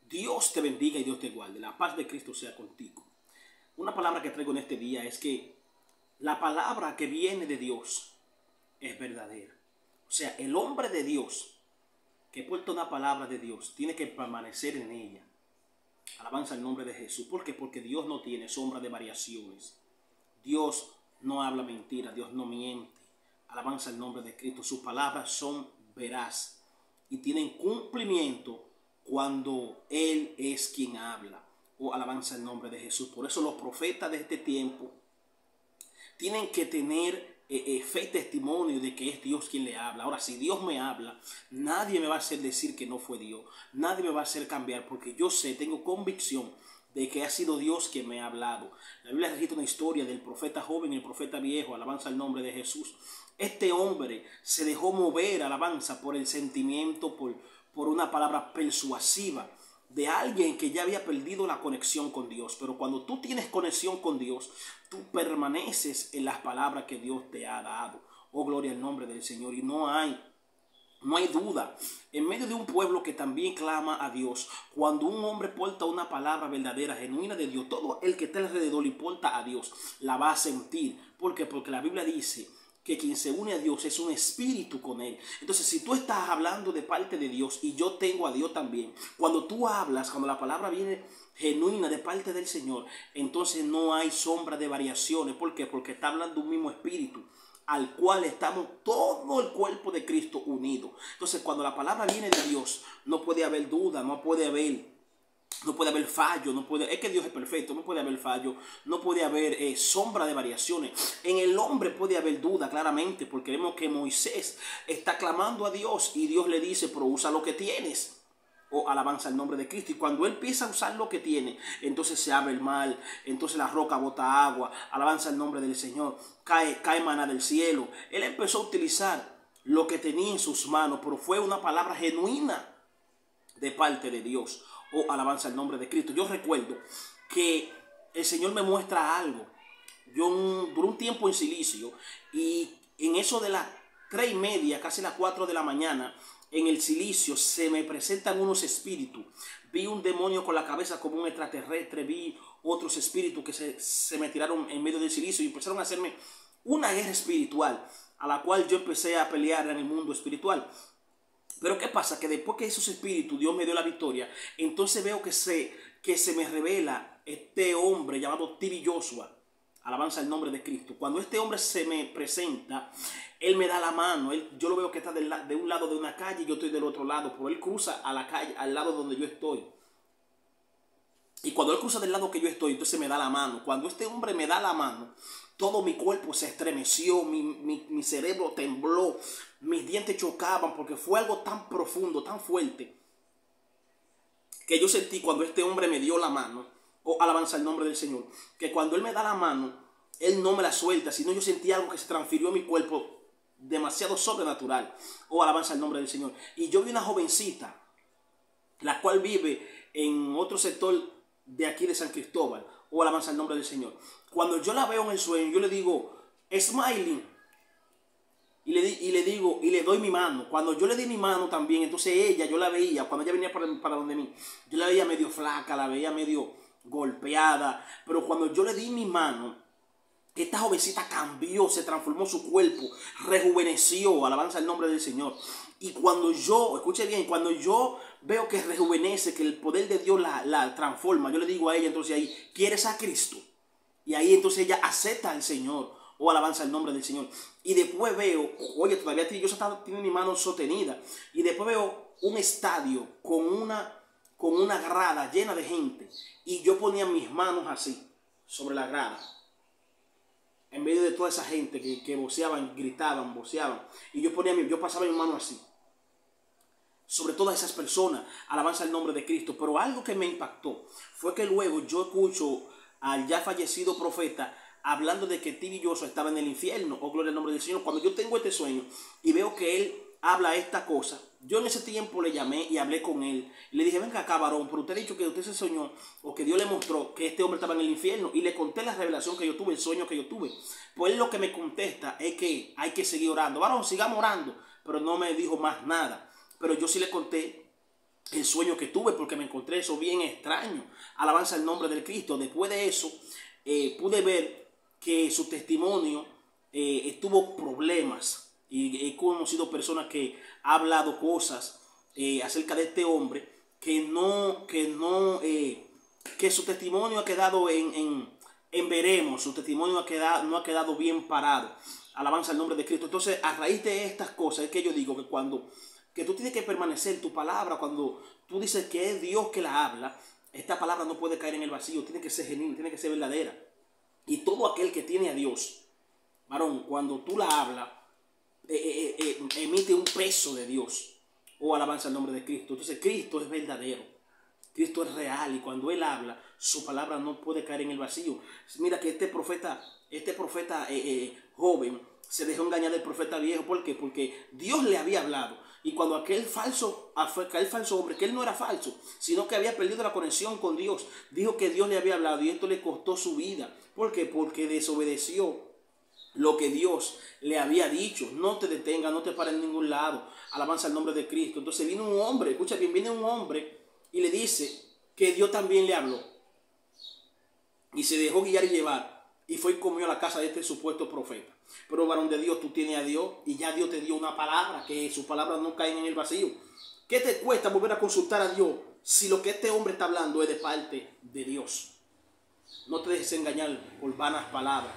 Dios te bendiga y Dios te guarde. La paz de Cristo sea contigo. Una palabra que traigo en este día es que la palabra que viene de Dios es verdadera. O sea, el hombre de Dios que porta una palabra de Dios tiene que permanecer en ella. Alabanza al nombre de Jesús. ¿Por qué? Porque Dios no tiene sombra de variaciones. Dios no habla mentira, Dios no miente. Alabanza al nombre de Cristo. Sus palabras son veraz y tienen cumplimiento cuando Él es quien habla. Oh, alabanza al nombre de Jesús. Por eso los profetas de este tiempo tienen que tener fe y testimonio de que es Dios quien le habla. Ahora, si Dios me habla, nadie me va a hacer decir que no fue Dios. Nadie me va a hacer cambiar, porque yo sé, tengo convicción de que ha sido Dios quien me ha hablado. La Biblia registra una historia del profeta joven y el profeta viejo. Alabanza al nombre de Jesús. Este hombre se dejó mover, alabanza, por el sentimiento, por una palabra persuasiva de alguien que ya había perdido la conexión con Dios. Pero cuando tú tienes conexión con Dios, tú permaneces en las palabras que Dios te ha dado. Oh, gloria al nombre del Señor. Y no hay duda. En medio de un pueblo que también clama a Dios, cuando un hombre porta una palabra verdadera, genuina de Dios, todo el que está alrededor y porta a Dios la va a sentir. ¿Por qué? Porque la Biblia dice que quien se une a Dios es un espíritu con Él. Entonces, si tú estás hablando de parte de Dios y yo tengo a Dios también, cuando tú hablas, cuando la palabra viene genuina de parte del Señor, entonces no hay sombra de variaciones. ¿Por qué? Porque está hablando un mismo espíritu al cual estamos todo el cuerpo de Cristo unido. Entonces, cuando la palabra viene de Dios, no puede haber duda, no puede haber fallo, es que Dios es perfecto, no puede haber fallo, no puede haber sombra de variaciones. En el hombre puede haber duda, claramente, porque vemos que Moisés está clamando a Dios y Dios le dice, pero usa lo que tienes. Oh, alabanza al nombre de Cristo. Y cuando él empieza a usar lo que tiene, entonces se abre el mar, entonces la roca bota agua. Alabanza al nombre del Señor. Cae maná del cielo. Él empezó a utilizar lo que tenía en sus manos, pero fue una palabra genuina de parte de Dios. Oh, alabanza al nombre de Cristo. Yo recuerdo que el Señor me muestra algo. Yo duré un tiempo en Silicio y en eso de las 3:30, casi las 4 de la mañana, en el Silicio se me presentan unos espíritus. Vi un demonio con la cabeza como un extraterrestre, vi otros espíritus que se me tiraron en medio del Silicio y empezaron a hacerme una guerra espiritual, a la cual yo empecé a pelear en el mundo espiritual. Pero ¿qué pasa? Que después que esos espíritus, Dios me dio la victoria, entonces veo que se me revela este hombre llamado Tibi Joshua. Alabanza el nombre de Cristo. Cuando este hombre se me presenta, él me da la mano. Yo lo veo que está de un lado de una calle y yo estoy del otro lado, pero él cruza a la calle, al lado donde yo estoy. Y cuando él cruza del lado que yo estoy, entonces me da la mano. Cuando este hombre me da la mano, todo mi cuerpo se estremeció, mi cerebro tembló, mis dientes chocaban, porque fue algo tan profundo, tan fuerte, que yo sentí cuando este hombre me dio la mano. Oh, alabanza el nombre del Señor. Que cuando Él me da la mano, Él no me la suelta, sino yo sentí algo que se transfirió a mi cuerpo demasiado sobrenatural. Oh, alabanza el nombre del Señor. Y yo vi una jovencita, la cual vive en otro sector de aquí de San Cristóbal. Oh, alabanza el nombre del Señor. Cuando yo la veo en el sueño, yo le digo, Smiling. Y le doy mi mano. Cuando yo le di mi mano también, entonces ella, yo la veía, cuando ella venía para donde mí, yo la veía medio flaca, la veía medio golpeada, pero cuando yo le di mi mano, esta jovencita cambió, se transformó su cuerpo, rejuveneció, alabanza el nombre del Señor. Y cuando yo, escuche bien, cuando yo veo que rejuvenece, que el poder de Dios la transforma, yo le digo a ella entonces ahí, ¿quieres a Cristo? Y ahí entonces ella acepta al Señor. Oh, alabanza el nombre del Señor. Y después veo, oye, todavía yo tiene mi mano sostenida. Y después veo un estadio con una grada llena de gente. Y yo ponía mis manos así, sobre la grada. En medio de toda esa gente que voceaban, gritaban, voceaban. Y yo pasaba mi mano así. Sobre todas esas personas, alabanza el nombre de Cristo. Pero algo que me impactó fue que luego yo escucho al ya fallecido profeta hablando de que Tibi Joshua estaba en el infierno. Oh, gloria al nombre del Señor. Cuando yo tengo este sueño y veo que él habla esta cosa, yo en ese tiempo le llamé y hablé con él. Y le dije, venga acá, varón, pero usted ha dicho que usted se soñó, o que Dios le mostró que este hombre estaba en el infierno. Y le conté la revelación que yo tuve, el sueño que yo tuve. Pues él lo que me contesta es que hay que seguir orando. Varón, sigamos orando. Pero no me dijo más nada. Pero yo sí le conté el sueño que tuve, porque me encontré eso bien extraño. Alabanza el nombre del Cristo. Después de eso, pude ver que su testimonio tuvo problemas. Y he conocido personas que han hablado cosas acerca de este hombre que su testimonio ha quedado en veremos. Su testimonio no ha quedado bien parado. Alabanza el nombre de Cristo. Entonces, a raíz de estas cosas es que yo digo que tú tienes que permanecer en tu palabra. Cuando tú dices que es Dios que la habla, esta palabra no puede caer en el vacío, tiene que ser genuina, tiene que ser verdadera. Y todo aquel que tiene a Dios, varón, cuando tú la hablas, emite un peso de Dios. Oh, alabanza al nombre de Cristo. Entonces Cristo es verdadero, Cristo es real, y cuando Él habla, su palabra no puede caer en el vacío. Mira que este profeta joven se dejó engañar del profeta viejo. ¿Por qué? Porque Dios le había hablado. Y cuando aquel falso hombre, que él no era falso, sino que había perdido la conexión con Dios, dijo que Dios le había hablado, y esto le costó su vida. ¿Por qué? Porque desobedeció lo que Dios le había dicho. No te detengas, no te pares en ningún lado. Alabanza al nombre de Cristo. Entonces vino un hombre, escucha bien, viene un hombre y le dice que Dios también le habló. Y se dejó guiar y llevar. Y fue y comió a la casa de este supuesto profeta. Pero varón de Dios, tú tienes a Dios, y ya Dios te dio una palabra, que sus palabras no caen en el vacío. ¿Qué te cuesta volver a consultar a Dios si lo que este hombre está hablando es de parte de Dios? No te dejes engañar por vanas palabras.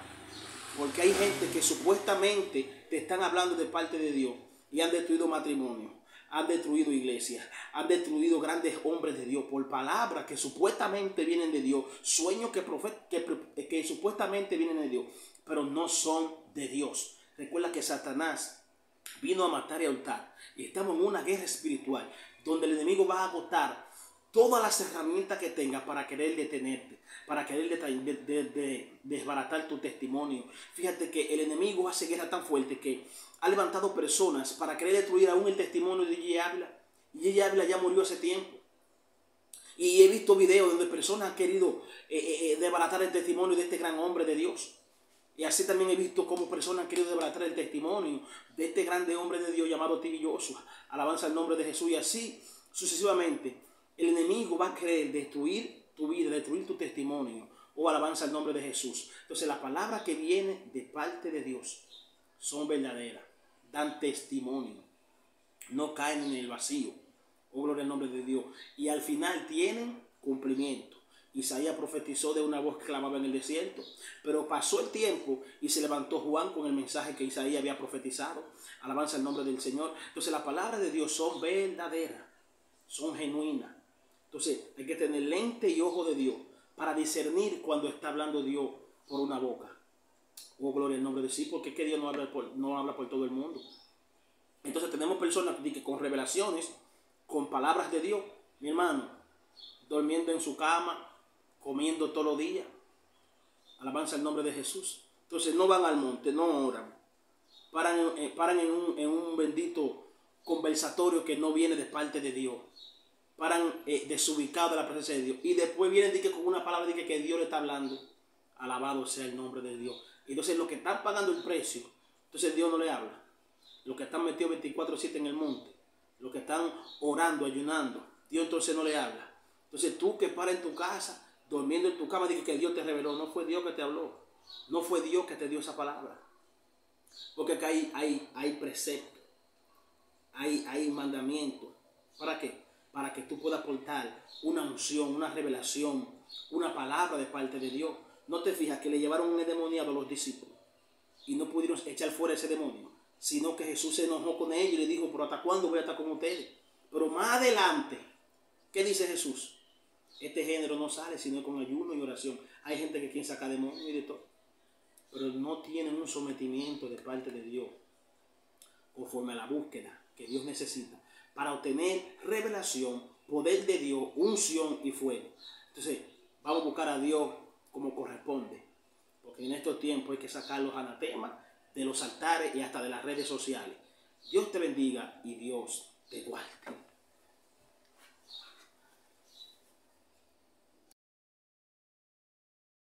Porque hay gente que supuestamente te están hablando de parte de Dios y han destruido matrimonio, han destruido iglesias, han destruido grandes hombres de Dios por palabras que supuestamente vienen de Dios, sueños que supuestamente vienen de Dios, pero no son de Dios. Recuerda que Satanás vino a matar y a hurtar, y estamos en una guerra espiritual donde el enemigo va a agotar todas las herramientas que tenga para querer detenerte, para querer desbaratar tu testimonio. Fíjate que el enemigo hace guerra tan fuerte que ha levantado personas para querer destruir aún el testimonio de Gigi Ávila. Y Gigi Ávila ya murió hace tiempo. Y he visto videos donde personas han querido desbaratar el testimonio de este gran hombre de Dios. Y así también he visto cómo personas han querido desbaratar el testimonio de este grande hombre de Dios llamado T.B. Joshua. Alabanza al nombre de Jesús. Y así sucesivamente el enemigo va a querer destruir tu vida, destruir tu testimonio. Oh, alabanza al nombre de Jesús. Entonces las palabras que vienen de parte de Dios son verdaderas, dan testimonio, no caen en el vacío. Oh, gloria al nombre de Dios. Y al final tienen cumplimiento. Isaías profetizó de una voz que clamaba en el desierto, pero pasó el tiempo y se levantó Juan con el mensaje que Isaías había profetizado. Alabanza al nombre del Señor. Entonces las palabras de Dios son verdaderas, son genuinas. Entonces hay que tener lente y ojo de Dios para discernir cuando está hablando Dios por una boca. Oh, gloria al nombre de sí, porque es que Dios no habla por todo el mundo. Entonces tenemos personas que con revelaciones, con palabras de Dios, mi hermano, durmiendo en su cama, comiendo todos los días. Alabanza el nombre de Jesús. Entonces no van al monte, no oran. Paran en un bendito conversatorio que no viene de parte de Dios. Paran desubicados de la presencia de Dios. Y después vienen con una palabra que Dios le está hablando. Alabado sea el nombre de Dios. Entonces los que están pagando el precio, entonces Dios no le habla. Los que están metidos 24/7 en el monte, los que están orando, ayunando, Dios entonces no le habla. Entonces tú que paras en tu casa, durmiendo en tu cama, dices que Dios te reveló. No fue Dios que te habló. No fue Dios que te dio esa palabra. Porque acá hay precepto, hay mandamiento. ¿Para qué? Para que tú puedas aportar una unción, una revelación, una palabra de parte de Dios. No te fijas que le llevaron un endemoniado a los discípulos y no pudieron echar fuera ese demonio, sino que Jesús se enojó con ellos y le dijo, pero ¿hasta cuándo voy a estar con ustedes? Pero más adelante, ¿qué dice Jesús? Este género no sale sino con ayuno y oración. Hay gente que quiere sacar demonios y de todo, pero no tienen un sometimiento de parte de Dios conforme a la búsqueda que Dios necesita para obtener revelación, poder de Dios, unción y fuego. Entonces, vamos a buscar a Dios como corresponde, porque en estos tiempos hay que sacar los anatemas de los altares y hasta de las redes sociales. Dios te bendiga y Dios te guarde.